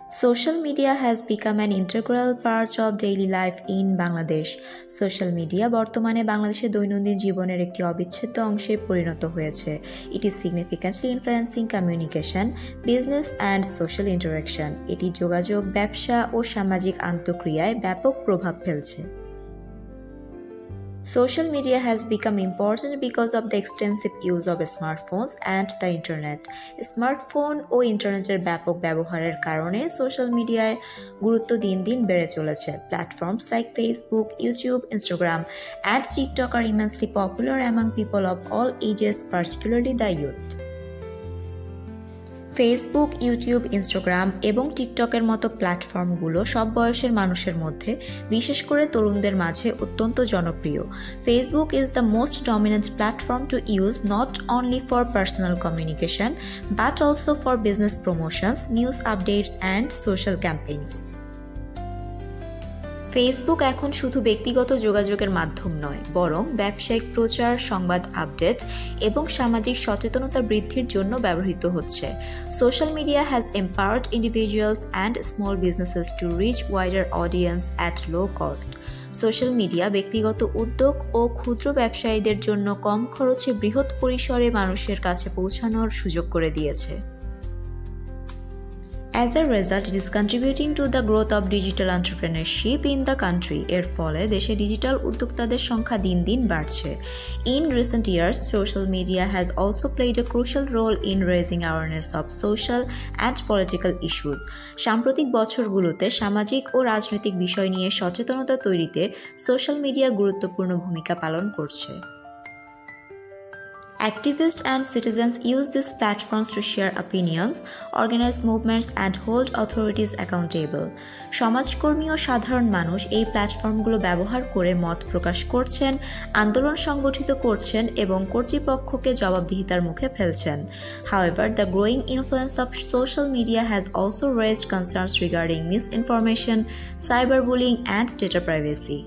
Social media has become an integral part of daily life in Bangladesh. Social media বর্তমানে বাংলাদেশের দৈনন্দিন জীবনের একটি অবিচ্ছেদ্য অংশে পরিণত হয়েছে। It is significantly influencing communication, business and social interaction. এটি যোগাযোগ, ব্যবসা ও সামাজিক আন্তঃক্রিয়ায় ব্যাপক প্রভাব ফেলছে। Social media has become important because of the extensive use of smartphones and the internet. Smartphone ও ইন্টারনেটের ব্যাপক ব্যবহারের কারণে সোশ্যাল মিডিয়ায় গুরুত্ব দিন দিন বেড়ে চলেছে। Platforms like Facebook, YouTube, Instagram, and TikTok are immensely popular among people of all ages, particularly the youth. Facebook, YouTube, Instagram এবং টিকটকের মতো প্ল্যাটফর্মগুলো সব বয়সের মানুষের মধ্যে, বিশেষ করে তরুণদের মাঝে অত্যন্ত জনপ্রিয়। Facebook is the most dominant platform to use not only for personal communication but also for business promotions, news updates and social campaigns. Facebook এখন শুধু ব্যক্তিগত যোগাযোগের মাধ্যম নয়, বরং ব্যবসায়িক প্রচার, সংবাদ আপডেট এবং সামাজিক সচেতনতা বৃদ্ধির জন্য ব্যবহৃত হচ্ছে। Social media has empowered individuals and small businesses to reach wider audience at low cost. Social media ব্যক্তিগত উদ্যোগ ও ক্ষুদ্র ব্যবসায়ীদের জন্য কম খরচে বৃহৎ পরিসরে মানুষের কাছে পৌঁছানোর সুযোগ করে দিয়েছে। As a result, it is contributing to the growth of digital entrepreneurship in the country. এর ফলে দেশে ডিজিটাল উদ্যোক্তাদের সংখ্যা দিন দিন বাড়ছে। In recent years, social media has also played a crucial role in raising awareness of social and political issues. সাম্প্রতিক বছরগুলোতে সামাজিক ও রাজনৈতিক বিষয় নিয়ে সচেতনতা তৈরিতে সোশ্যাল মিডিয়া গুরুত্বপূর্ণ ভূমিকা পালন করছে। Activists and citizens use these platforms to share opinions, organize movements, and hold authorities accountable. সমাজকর্মী ও সাধারণ মানুষ এই প্ল্যাটফর্মগুলো ব্যবহার করে মত প্রকাশ করছেন, আন্দোলন সংগঠিত করছেন এবং কর্তৃপক্ষকে জবাবদিহিতার মুখে ফেলছেন। However, the growing influence of social media has also raised concerns regarding misinformation, cyberbullying, and data privacy.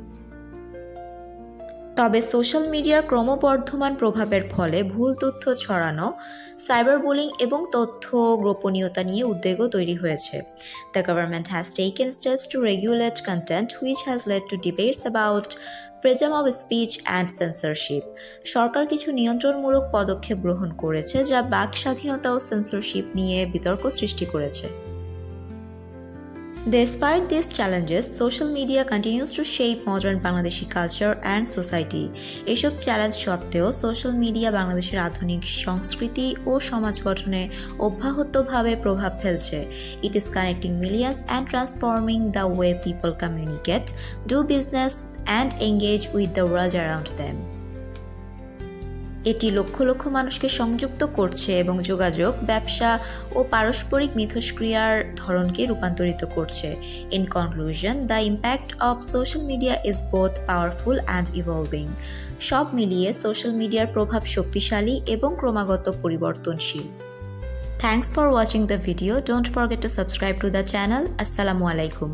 তবে সোশ্যাল মিডিয়ার ক্রমবর্ধমান প্রভাবের ফলে ভুল তথ্য ছড়ানো, সাইবার বুলিং এবং তথ্য গোপনীয়তা নিয়ে উদ্বেগও তৈরি হয়েছে। The government has taken steps to regulate content which has led to debates about freedom of speech and censorship. সরকার কিছু নিয়ন্ত্রণমূলক পদক্ষেপ গ্রহণ করেছে যা বাক স্বাধীনতা ও সেন্সরশিপ নিয়ে বিতর্ক সৃষ্টি করেছে। Despite these challenges, social media continues to shape modern Bangladeshi culture and society. এসব চ্যালেঞ্জ সত্ত্বেও সোশ্যাল মিডিয়া বাংলাদেশের আধুনিক সংস্কৃতি ও সমাজ গঠনে অব্যাহতভাবে প্রভাব ফেলছে। It is connecting millions and transforming the way people communicate, do business, and engage with the world around them. এটি লক্ষ লক্ষ মানুষকে সংযুক্ত করছে এবং যোগাযোগ, ব্যবসা ও পারস্পরিক মিথস্ক্রিয়ার ধরনকে রূপান্তরিত করছে। In conclusion, the impact of social media is both powerful and evolving. সব মিলিয়ে সোশ্যাল মিডিয়ার প্রভাব শক্তিশালী এবং ক্রমাগত পরিবর্তনশীল। Thanks for watching the video. Don't forget to subscribe to the channel. Assalamu alaikum.